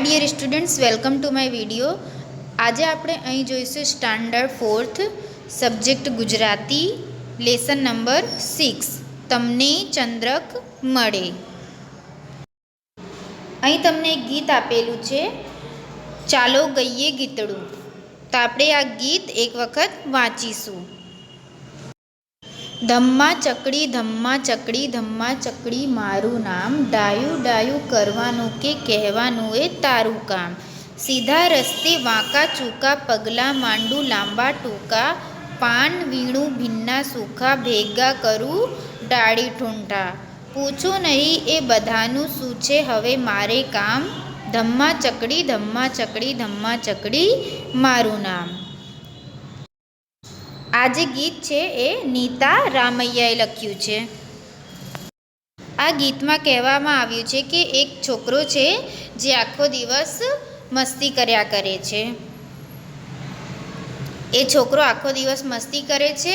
Dear students, welcome to my video. आज આપણે અહીં જોઈશું standard 4th subject Gujarati lesson number 6 તમને ચંદ્રક મળે। અહીં તમને એક ગીત આપેલું છે, ચાલો ગઈએ ગીતડું। તો આપણે આ ગીત એક વખત વાંચીશું। ધમ્મા ચકડી ધમ્મા ચકડી ધમ્મા ચકડી મારું નામ, ડાયું ડાયું કરવાનું કે કહેવાનું એ તારું કામ। સીધા રસ્તે વાંકા ચૂકા પગલાં માંડું લાંબા ટૂંકા, પાન વીણું ભીન્ના સૂખા ભેગા કરું ડાળી ઠૂંઠા। પૂછું નહીં એ બધાનું શું છે હવે મારે કામ, ધમ્મા ચકડી ધમ્મા ચકડી ધમ્મા ચકડી મારું નામ। આ જે ગીત છે એ નીતા રામૈયાએ લખ્યું છે। આ ગીતમાં કહેવામાં આવ્યું છે કે એક છોકરો છે જે આખો દિવસ મસ્તી કર્યા કરે છે। એ છોકરો આખો દિવસ મસ્તી કરે છે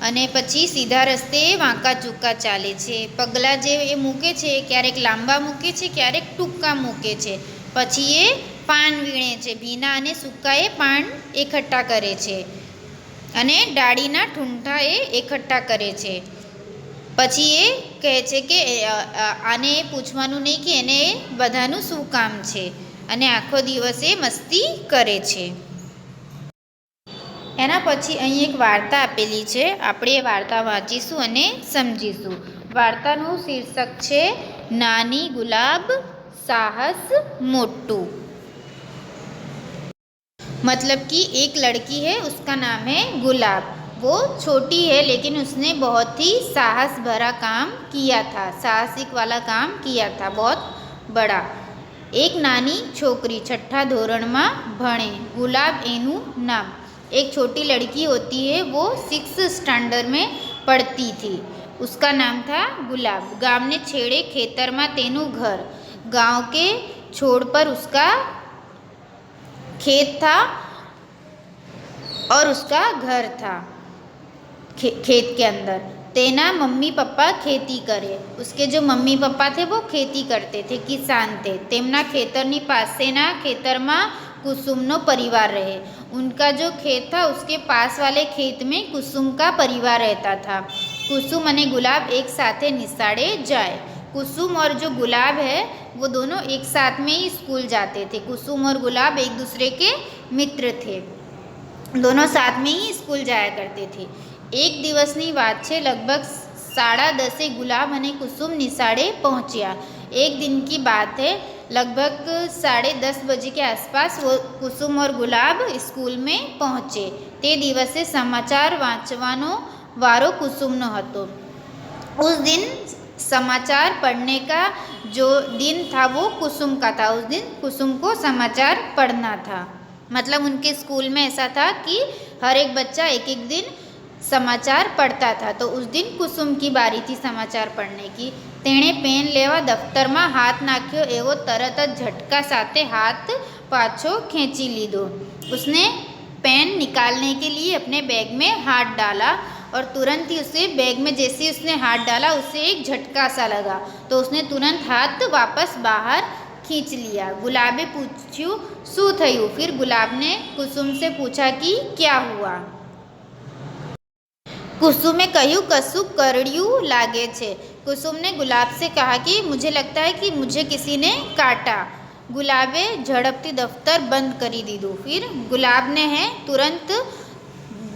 અને પછી સીધા રસ્તે વાંકા ચૂકા ચાલે છે। પગલાં જે એ મૂકે છે ક્યારેક લાંબા મૂકે છે, ક્યારેક ટૂંકા મૂકે છે। પછી એ પાન વીણે છે, ભીના અને સૂકા એ પાન એકઠા કરે છે અને ડાળીના ઠૂંઠા એ એકઠા કરે છે। પછી એ કહે છે કે આને પૂછવાનું નહીં કે એને બધાનું શું કામ છે, અને આખો દિવસ એ મસ્તી કરે છે। એના પછી અહીં એક વાર્તા આપેલી છે, આપણે એ વાર્તા વાંચીશું અને સમજીશું। વાર્તાનું શીર્ષક છે નાની ગુલાબ સાહસ મોટું। मतलब कि एक लड़की है, उसका नाम है गुलाब। वो छोटी है लेकिन उसने बहुत ही साहस भरा काम किया था, साहसिक वाला काम किया था, बहुत बड़ा। एक नानी छोकरी छठा धोरण में भणे, गुलाब एनु नाम। एक छोटी लड़की होती है, वो 6th स्टैंडर्ड में पढ़ती थी, उसका नाम था गुलाब। गांव ने छेड़े खेतर में तेनु घर, गांव के छोड़ पर उसका खेत था और उसका घर था। खेत के अंदर तेना मम्मी पापा खेती करे, उसके जो मम्मी पापा थे वो खेती करते थे, किसान थे। तेमना खेतरनी पासेना खेतर में कुसुमनो परिवार रहे। उनका जो खेत था उसके पास वाले खेत में कुसुम का परिवार रहता था। कुसुम और गुलाब एक साथ निशाड़े जाए। कुसुम और जो गुलाब है वो दोनों एक साथ में ही स्कूल जाते थे। कुसुम और गुलाब एक दूसरे के मित्र थे, दोनों साथ में ही स्कूल जाया करते थे। एक दिवसनी बात है, लगभग 10:30 गुलाब और कुसुम निशाड़े पहुँचा। एक दिन की बात है, लगभग 10:30 बजे के आसपास वो कुसुम और गुलाब स्कूल में पहुँचे। ते दिवसे समाचार वाँचवानो वारो कुसुमनो हतो। उस दिन समाचार पढ़ने का जो दिन था वो कुसुम का था। उस दिन कुसुम को समाचार पढ़ना था। मतलब उनके स्कूल में ऐसा था कि हर एक बच्चा एक एक दिन समाचार पढ़ता था, तो उस दिन कुसुम की बारी थी समाचार पढ़ने की। तेणे पेन लेवा दफ्तर में हाथ नाख्यो एवो तरत ज झटका साथे हाथ पाछो खींची लीधो। उसने पेन निकालने के लिए अपने बैग में हाथ डाला और तुरंत ही उसे बैग में जैसे उसने हाथ डाला उसे एक झटका सा लगा, तो उसने तुरंत हाथ वापस बाहर खींच लिया। गुलाबे पूछ्यू शू थयु। फिर गुलाब ने कुसुम से पूछा कि क्या हुआ। कुसुमे कहू कसु करड़ियू लागे छे। कुसुम ने गुलाब से कहा कि मुझे लगता है कि मुझे किसी ने काटा। गुलाबे झड़पती दफ्तर बंद करी दीधु। फिर गुलाब ने है तुरंत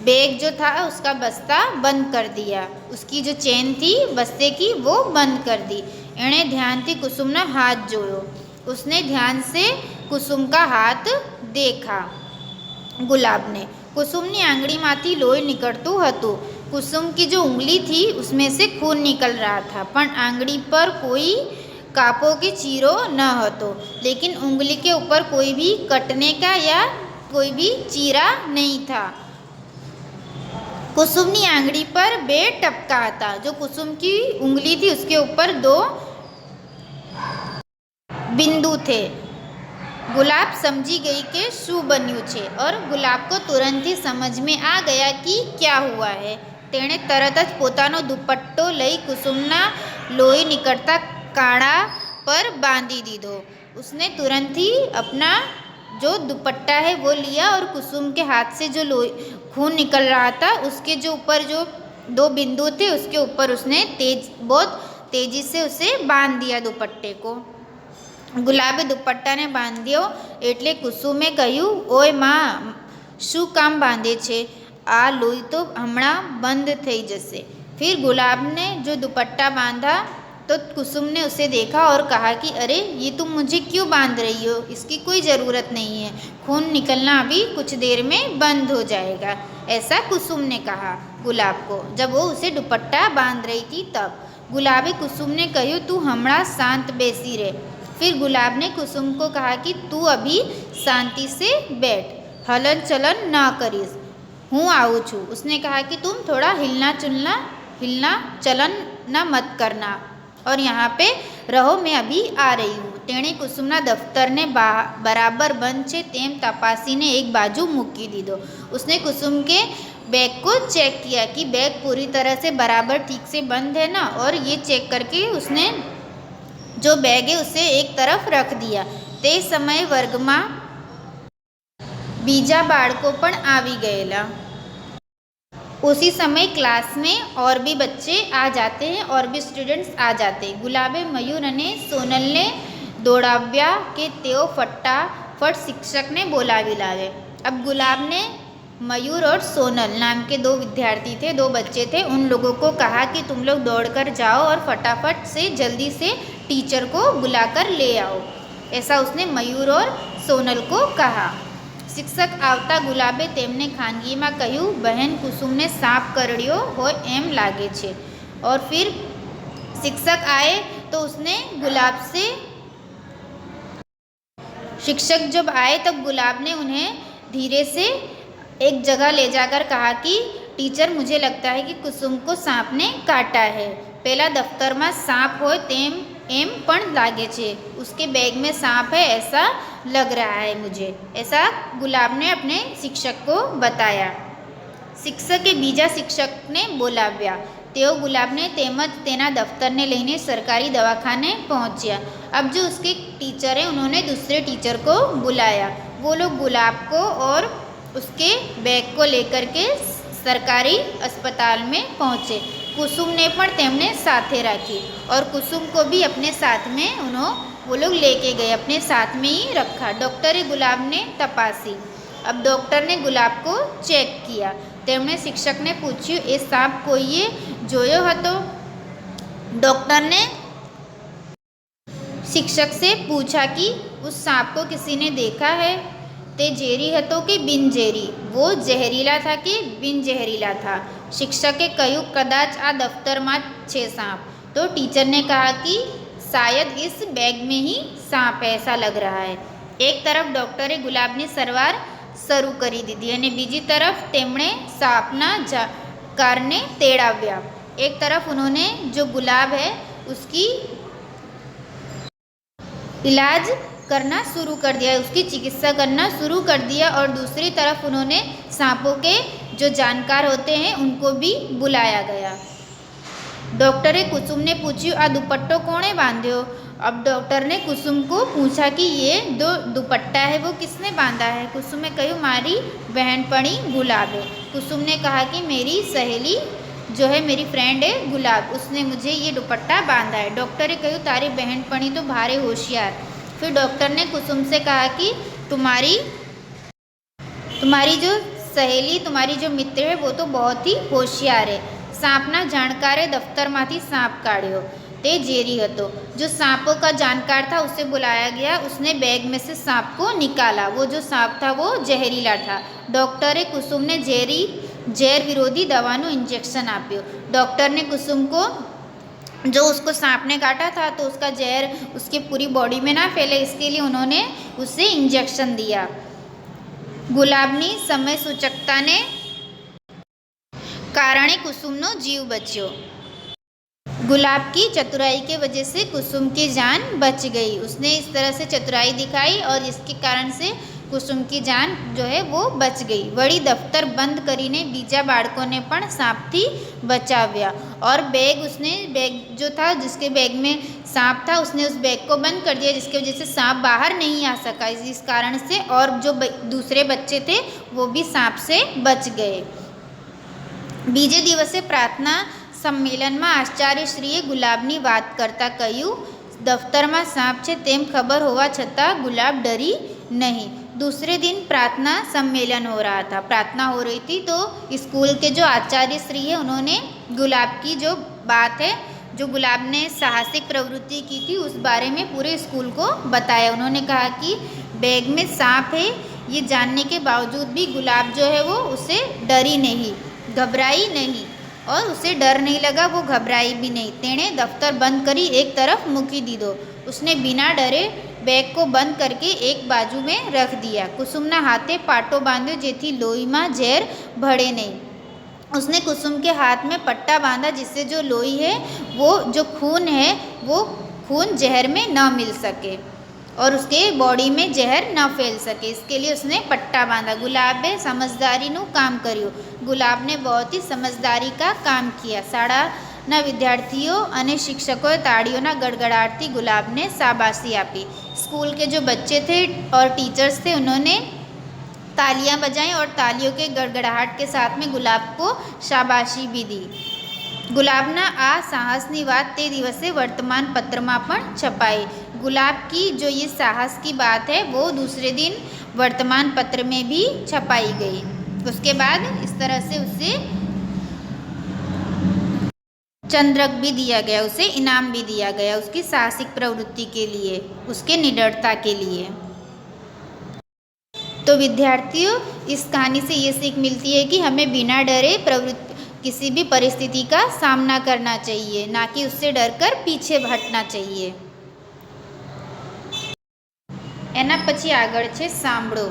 बैग जो था उसका बस्ता बंद कर दिया, उसकी जो चेन थी बस्ते की वो बंद कर दी। एणे ध्यान थी कुसुम ने हाथ जोयो। उसने ध्यान से कुसुम का हाथ देखा। गुलाब ने कुसुमनी आंगળી माथी लोही निकलतुं हतुं। कुसुम की जो उंगली थी उसमें से खून निकल रहा था, पण आंगળી पर कोई कापो के चीरो न हतो। लेकिन उंगली के ऊपर कोई भी कटने का या कोई भी चीरा नहीं था। कुसुमनी आंगળી पर 2 टपका था। जो कुसुम की उंगली थी उसके ऊपर 2 बिंदु थे। गुलाब समझी गई कि शू बन्यू छे और गुलाब को तुरंत ही समझ में आ गया कि क्या हुआ है। तेणे तरत ज पोतानो दुपट्टो लई कुसुमना लोही निकळता काड़ा पर बांधी दीधो। उसने तुरंत ही अपना जो दुपट्टा है वो लिया और कुसुम के हाथ से जो खून निकल रहा था उसके जो ऊपर जो 2 बिंदु थे उसके ऊपर उसने बहुत तेजी से उसे बांध दिया दुपट्टे को। ગુલાબે દુપટ્ટાને બાંધ્યો એટલે કુસુમે કહ્યું, ઓય માં, શું કામ બાંધે છે? આ લોહી તો હમણાં બંધ થઈ જશે। फिर गुलाब ने जो दुपट्टा बांधा तो कुसुम ने उसे देखा और कहा कि अरे ये तुम मुझे क्यों बांध रही हो? इसकी कोई ज़रूरत नहीं है, खून निकलना अभी कुछ देर में बंद हो जाएगा। ऐसा कुसुम ने कहा गुलाब को जब वो उसे दुपट्टा बांध रही थी तब। गुलाबे कुसुम ने કહ્યું, तू હમણાં शांत बेसी रहे। फिर गुलाब ने कुसुम को कहा कि तू अभी शांति से बैठ, हलन चलन ना करीस, हूँ आऊँ छू। उसने कहा कि तुम थोड़ा हिलना चलन ना मत करना और यहाँ पे रहो, मैं अभी आ रही हूँ। तेणे कुसुमना दफ्तरने बराबर बंद छे तेम तपासीने एक बाजू मूकी दीधो। उसने कुसुम के बैग को चेक किया कि बैग पूरी तरह से बराबर ठीक से बंद है ना, और ये चेक करके उसने जो बैग है उसे एक तरफ रख दिया। ते समय वर्ग में बीजा बाळको पण आवी गयेला। उसी समय क्लास में और भी बच्चे आ जाते हैं और भी स्टूडेंट्स आ जाते हैं। गुलाबे मयूर अने सोनल ने दौड़ाव्या के तेओ फटाफट शिक्षक ने बोलावी लावे। अब गुलाब ने मयूर और सोनल नाम के 2 विद्यार्थी थे, 2 बच्चे थे, उन लोगों को कहा कि तुम लोग दौड़कर जाओ और फटाफट से जल्दी से टीचर को बुलाकर ले आओ। ऐसा उसने मयूर और सोनल को कहा। शिक्षक आवता गुलाबे तेमने खानगी में कह્યું, बहन कुसुम ने सांप करड़्यो हो एम लागे छे। और फिर शिक्षक आए तो उसने गुलाब से शिक्षक जब आए तब गुलाब ने उन्हें धीरे से एक जगह ले जाकर कहा कि टीचर मुझे लगता है कि कुसुम को सांप ने काटा है। पहला दफ्तर में सांप हो तेम एम पण लागे छे, उसके बैग में सांप है ऐसा लग रहा है मुझे, ऐसा गुलाब ने अपने शिक्षक को बताया। शिक्षक के बीजा शिक्षक ने बोलाव्या। तेओ गुलाब ने तेमज तेना दफ्तर ने लईने सरकारी दवाखाने पहुंचा। अब जो उसके टीचर हैं उन्होंने दूसरे टीचर को बुलाया। वो लोग गुलाब को और उसके बैग को लेकर के सरकारी अस्पताल में पहुँचे। कुसुम ने पण तेमने साथे राखी और कुसुम को भी अपने साथ में वो लोग लेके गए, अपने साथ में ही रखा। डॉक्टरे गुलाब ने तपासी। अब डॉक्टर ने गुलाब को चेक किया। तेमने शिक्षक ने पूछ्યું, ए सांप कोईए जोयो हतो? डॉक्टर ने शिक्षक से पूछा कि उस सांप को किसी ने देखा है? ते जेरी हतो कि बिन जेरी? वो जहरीला था कि बिन जहरीला था? शिक्षक के કહ્યું, कदाच आ दफ्तर में छे सांप। तो टीचर ने कहा कि शायद इस बैग में ही सांप है, ऐसा लग रहा है। एक तरफ डॉक्टरे गुलाब ने सारवार शुरू करी दीधी और बीजी तरफ तेमणे सांपना कारने तेड़ाव्या। एक तरफ उन्होंने जो गुलाब है उसकी इलाज करना शुरू कर दिया, उसकी चिकित्सा करना शुरू कर दिया, और दूसरी तरफ उन्होंने सांपों के जो जानकार होते हैं उनको भी बुलाया गया। डॉक्टरे कुसुम ने पूछ्યું, आ दुपट्टो कोणे बांध्यो? अब डॉक्टर ने कुसुम को पूछा कि ये जो दुपट्टा है वो किसने बांधा है? कुसुम ने કહ્યું, मारी बहनपणी गुलाब है। कुसुम ने कहा कि मेरी सहेली जो है, मेरी फ्रेंड है गुलाब, उसने मुझे ये दुपट्टा बांधा है। डॉक्टरे કહ્યું, तारी बहनपणी तो भारे होशियार। फिर डॉक्टर ने कुसुम से कहा कि तुम्हारी जो सहेली, तुम्हारी जो मित्र है वो तो बहुत ही होशियार है। सांपना जाणकारे दफ्तर मांथी सांप काढ़्यो, ते जेरी हतो। जो सांपों का जानकार था उसे बुलाया गया, उसने बैग में से सांप को निकाला। वो जो सांप था वो जहरीला था। डॉक्टरे कुसुम ने जहर विरोधी दवानो इंजेक्शन आप्यो। डॉक्टर ने कुसुम को, जो उसको सांप ने काटा था तो उसका जहर उसकी पूरी बॉडी में ना फैले इसके लिए उन्होंने उसे इंजेक्शन दिया। गुलाबनी समय सूचकता ने कारणे कुसुमनो जीव बच्यो। गुलाब की चतुराई के वजह से कुसुम की जान बच गई। उसने इस तरह से चतुराई दिखाई और इसके कारण से કુસુમ की जान जो है वो बच गई। वળી दफ्तर बंद કરીને બીજા બાળકોને પણ सांपથી बचाव्या। और बैग जो था जिसके बैग में सांप था उसने उस बैग को बंद कर दिया, जिसकी वजह से सांप बाहर नहीं आ सका इस कारण से। और जो दूसरे बच्चे थे वो भी सांप से बच गए। બીજે દિવસે પ્રાર્થના સંમેલનમાં આચાર્યશ્રીએ ગુલાબની વાત કરતાં કહ્યું, દફતરમાં सांप છે તેમ खबर હોવા છતાં गुलाब डरी नहीं। दूसरे दिन प्रार्थना सम्मेलन हो रहा था, प्रार्थना हो रही थी, तो स्कूल के जो आचार्य श्री है उन्होंने गुलाब की जो बात है, जो गुलाब ने साहसिक प्रवृत्ति की थी उस बारे में पूरे स्कूल को बताया। उन्होंने कहा कि बैग में सांप है ये जानने के बावजूद भी गुलाब जो है वो उसे डरी नहीं, घबराई नहीं, और उसे डर नहीं लगा, वो घबराई भी नहीं। तेणे दफ्तर बंद करी एक तरफ मूकी दीधो। उसने बिना डरे बैग को बंद करके एक बाजू में रख दिया। कुसुमना हाथे पाटो बांध्यो जेथी लोहीमां ઝેર भळे नहीं। उसने कुसुम के हाथ में पट्टा बांधा जिससे जो लोई है वो जो खून है वो खून जहर में न मिल सके और उसके बॉडी में जहर न फैल सके, इसके लिए उसने पट्टा बांधा। गुलाबे समझदारीનું કામ કર્યું। गुलाब ने बहुत ही समझदारी का काम किया। શાળાના વિદ્યાર્થીઓ અને શિક્ષકોએ તાળીઓના ગડગડાટથી गुलाबને શાબાશી આપી। स्कूल के जो बच्चे थे और टीचर्स थे उन्होंने तालियां बजाई और तालियों के गड़गड़ाहट के साथ में गुलाब को शाबाशी भी दी। गुलाबना आ साहसनी बात ते दिवसे वर्तमान पत्र में पण छपाई। गुलाब की जो ये साहस की बात है वो दूसरे दिन वर्तमान पत्र में भी छपाई गई। उसके बाद इस तरह से उसे चंद्रक भी दिया गया, उसे इनाम भी दिया गया उसकी साहसिक प्रवृत्ति के लिए, उसके निडरता के लिए। तो विद्यार्थियों, इस कहानी से ये सीख मिलती है कि हमें बिना डरे किसी भी परिस्थिति का सामना करना चाहिए, ना कि उससे डरकर पीछे हटना चाहिए। एना पछी आगळ छे सांभळो।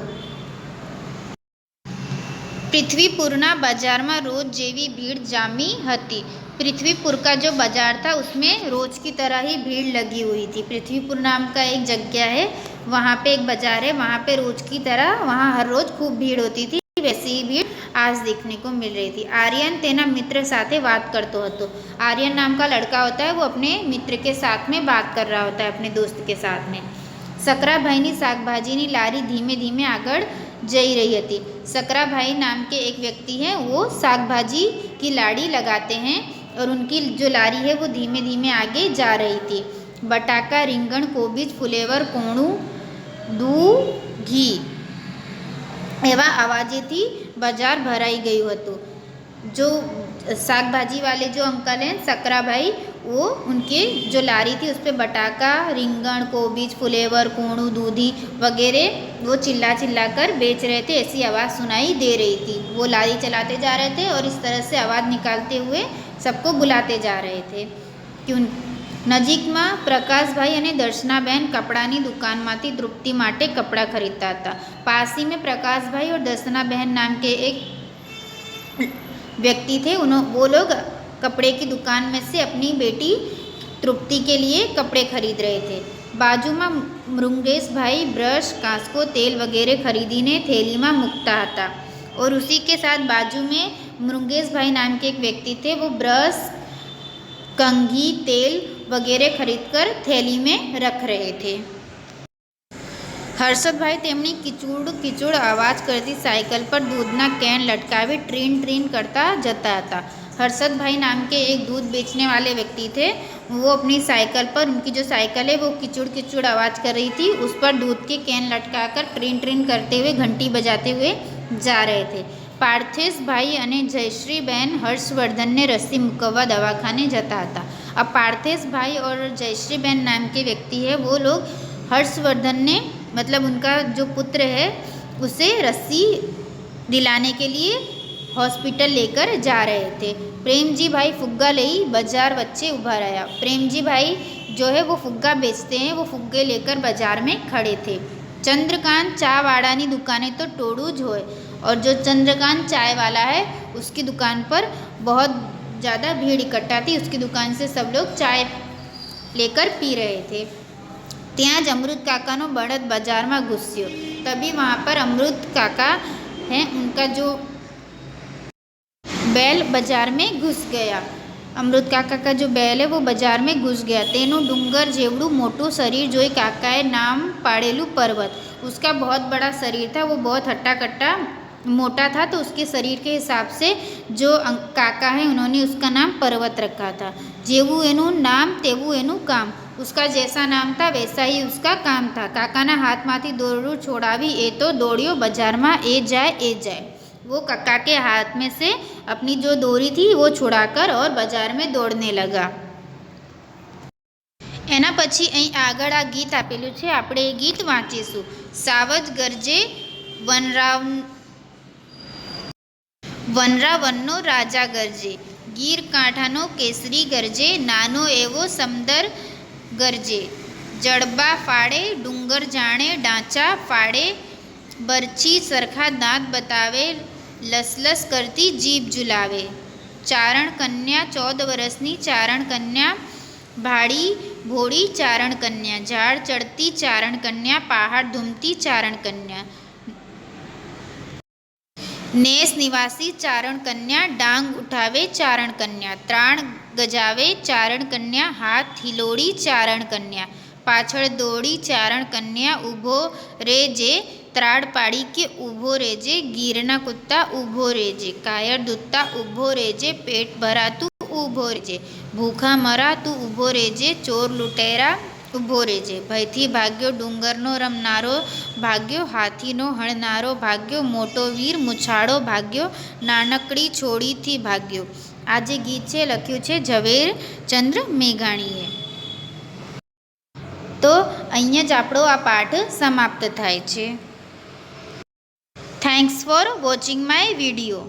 पृथ्वीपुरना बाजार में रोज जेवी भीड़ जामी हती। पृथ्वीपुर का जो बाजार था उसमें रोज की तरह ही भीड़ लगी हुई थी। पृथ्वीपुर नाम का एक जगह है, वहाँ पे एक बाजार है, वहाँ पे रोज की तरह वहाँ हर रोज खूब भीड़ होती थी, वैसी ही भीड़ आज देखने को मिल रही थी। आर्यन तेना मित्र साथे बात करतो हतो। आर्यन नाम का लड़का होता है, वो अपने मित्र के साथ में बात कर रहा होता है, अपने दोस्त के साथ में। सकराभाईनी शाकभाजीनी लारी धीमे धीमे आगळ जई रही थी। सकराभाई नाम के एक व्यक्ति हैं, वो शाकभाजी की लाड़ी लगाते हैं और उनकी जो लारी है वो धीमे धीमे आगे जा रही थी। बटाका, રીંગણ, કોબીજ, ફુલેવર, કોણું, ઘી એવા અવાજેથી બજાર ભરાઈ ગયું હતું। जो શાકભાજી वाले जो अंकल हैं सकरा भाई, वो उनके जो लारी थी उस पर बटाका, રીંગણ, कोबीज, फुलेवर, कोणू, दूधी वगैरह वो चिल्ला चिल्ला कर बेच रहे थे, ऐसी आवाज़ सुनाई दे रही थी। वो लारी चलाते जा रहे थे और इस तरह से आवाज़ निकालते हुए सबको बुलाते जा रहे थे। क्यों નજીકમાં પ્રકાશભાઈ અને દર્શનાબેન કપડાની દુકાનમાંથી તૃપ્તિ માટે કપડાં ખરીદતા હતા। पास ही में प्रकाशभाई और दर्शनाबेन नाम के एक व्यक्ति थे, वो लोग कपड़े की दुकान में से अपनी बेटी तृप्ति के लिए कपड़े खरीद रहे थे। बाजू में मृंगेश भाई ब्रश, कांसको, तेल वगैरह खरीदीने थैली में मूकता था और उसी के साथ बाजू में मृंगेश भाई नाम के एक व्यक्ति थे, वो ब्रश, कंघी, तेल वगैरह खरीदकर थैली में रख रहे थे। हर्षदभाई તેમની કિચૂડ અવાજ કરતી સાયકલ પર दूधना કેન लटकावी ट्रीन ट्रीन करता जता था। हर्षदभाई नाम के एक दूध बेचने वाले व्यक्ति थे, वो अपनी साइकिल पर, उनकी जो साइकिल है वो किचूड़ किचूड़ आवाज़ कर रही थी, उस पर दूध के कैन लटकाकर ट्रीन ट्रीन करते हुए घंटी बजाते हुए जा रहे थे। पार्थेशभाई અને જયશ્રીબેન હર્ષવર્ધનને રસી મૂકવા દવાખાને જતા હતા। अब पार्थेशभाई और जयश्रीबेन नाम के व्यक्ति है, वो लोग हर्षवर्धन ने, मतलब उनका जो पुत्र है, उसे रस्सी दिलाने के लिए हॉस्पिटल लेकर जा रहे थे। प्रेमजी भाई फुग्गा ले बाजार वच्चे उभा रहा। प्रेमजी भाई जो है वो फुग्गा बेचते हैं, वो फुग्गे लेकर बाजार में खड़े थे। चंद्रकांत चाय वाड़ानी दुकानें तो टोड़ू ज होय, और जो चंद्रकांत चाय वाला है उसकी दुकान पर बहुत ज़्यादा भीड़ इकट्ठा थी, उसकी दुकान से सब लोग चाय लेकर पी रहे थे। ત્યાં જ અમૃત કાકાનો બળદ બજારમાં ઘૂસ્યો तभी वहाँ पर अमृत काका हैं, उनका जो बैल बाजार में घुस गया। અમૃત કાકા का जो बैल है वो बाजार में घुस गया। तेनु डूंगर जेवड़ू मोटू शरीर जोई काकाए नाम पाड़ेलू पर्वत। उसका बहुत बड़ा शरीर था, वो बहुत हट्टा कट्टा मोटा था, तो उसके शरीर के हिसाब से जो काका है उन्होंने उसका नाम पर्वत रखा था। जेवू एनु नाम तेवू एनु काम। उसका जैसा नाम था वैसा ही उसका काम था। काकाना हाथमांथी दोरडू छोड़ावी ए तो दौड़ियो बजारमा ए जाए। वो काका के हाथ में से अपनी जो डोरी थी वो छुड़ाकर और बाजार में दौड़ने लगा। एना पछी અહીં આગળ આ ગીત આપેલું છે, આપણે એ ગીત વાંચીશું। સાવજ ગરજે વનરાવનનો રાજા ગરજે, ગીર કાંઠાનો કેસરી ગરજે, નાનો એવો સમદર ગરજે, જડબા ફાડે ડુંગર જાણે ડાંચા ફાડે, બરછી સરખા દાંત બતાવે, લસલસ કરતી જીભ ઝુલાવે। ચારણ કન્યા 14 વર્ષની ચારણ કન્યા, ભાડી ભોળી ચારણ કન્યા, ઝાડ ચડતી ચારણ કન્યા, પહાડ ધૂમતી ચારણ કન્યા, નેસ નિવાસી ચારણ કન્યા, ડાંગ ઉઠાવે ચારણ કન્યા, ત્રાણ ગજાવે ચારણ કન્યા, હાથ હિલોડી ચારણ કન્યા, પાછળ દોડી ચારણ કન્યા, ઊભો રેજે ત્રાડ પાડી કે ઊભો રેજે, ગીરના કૂદતા ઊભો રેજે, કાયર દૂધતા ઊભો રેજે, પેટ ભરાતું ઊભો રેજે, ભૂખા મરા તું ઊભો રેજે, ચોર લૂંટેરા ઊભો રેજે, ભયથી ભાગ્યો ડુંગરનો રમનારો ભાગ્યો, હાથીનો હણનારો ભાગ્યો, મોટો વીર મુછાળો ભાગ્યો, નાનકડી છોડીથી ભાગ્યો। આ જે ગીત છે લખ્યું છે ઝવેરચંદ્ર મેઘાણીએ। તો અહીંયા જ આપણો આ પાઠ સમાપ્ત થાય છે। Thanks for watching my video.